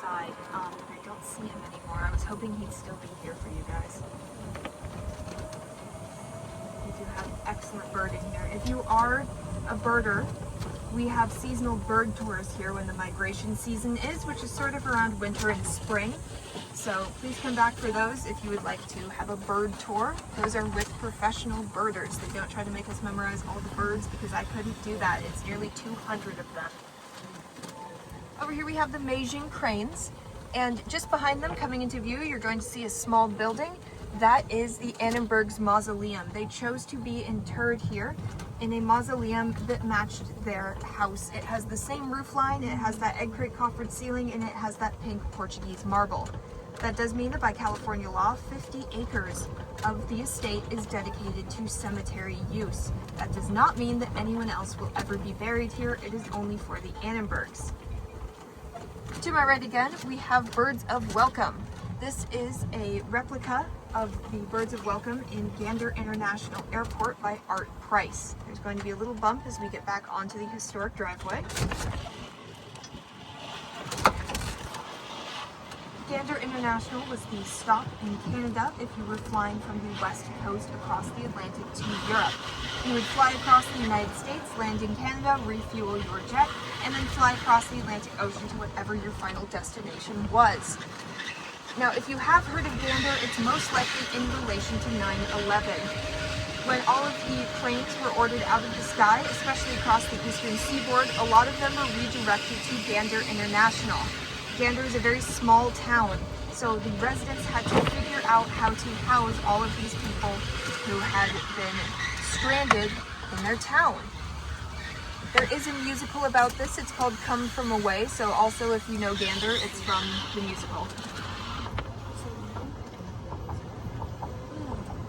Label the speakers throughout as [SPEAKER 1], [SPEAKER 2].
[SPEAKER 1] outside, but I don't see him anymore. I was hoping he'd still be here for you guys. We do have excellent birding here. If you are a birder, we have seasonal bird tours here when the migration season is, which is sort of around winter and spring. So please come back for those if you would like to have a bird tour. Those are with professional birders. They don't try to make us memorize all the birds because I couldn't do that. It's nearly 200 of them. Over here we have the Beijing cranes, and just behind them, coming into view, you're going to see a small building. That is the Annenberg's mausoleum. They chose to be interred here in a mausoleum that matched their house. It has the same roof line, it has that egg crate coffered ceiling, and it has that pink Portuguese marble. That does mean that by California law, 50 acres of the estate is dedicated to cemetery use. That does not mean that anyone else will ever be buried here. It is only for the Annenbergs. To my right again, we have Birds of Welcome. This is a replica of the Birds of Welcome in Gander International Airport by Art Price. There's going to be a little bump as we get back onto the historic driveway. Gander International was the stop in Canada if you were flying from the west coast across the Atlantic to Europe. You would fly across the United States, land in Canada, refuel your jet, and then fly across the Atlantic Ocean to whatever your final destination was. Now, if you have heard of Gander, it's most likely in relation to 9/11. When all of the planes were ordered out of the sky, especially across the eastern seaboard, a lot of them were redirected to Gander International. Gander is a very small town, so the residents had to figure out how to house all of these people who had been stranded in their town. There is a musical about this. It's called Come From Away, so also if you know Gander, it's from the musical.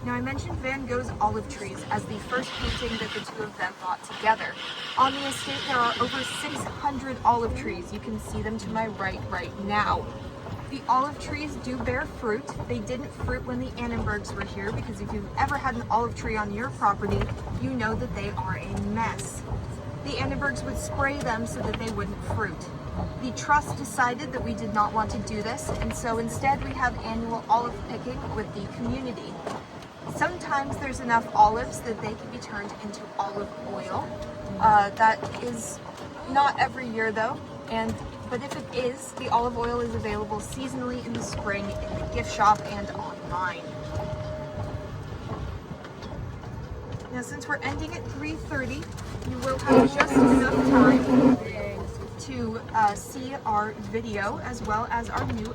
[SPEAKER 1] Now, I mentioned Van Gogh's olive trees as the first painting that the two of them brought together. On the estate, there are over 600 olive trees. You can see them to my right now. The olive trees do bear fruit. They didn't fruit when the Annenbergs were here because if you've ever had an olive tree on your property, you know that they are a mess. The Annenbergs would spray them so that they wouldn't fruit. The trust decided that we did not want to do this, and so instead we have annual olive picking with the community. Sometimes there's enough olives that they can be turned into olive oil. That is not every year though, but if it is, the olive oil is available seasonally in the spring in the gift shop and online. Now, since we're ending at 3:30, you will have just enough time to see our video as well as our new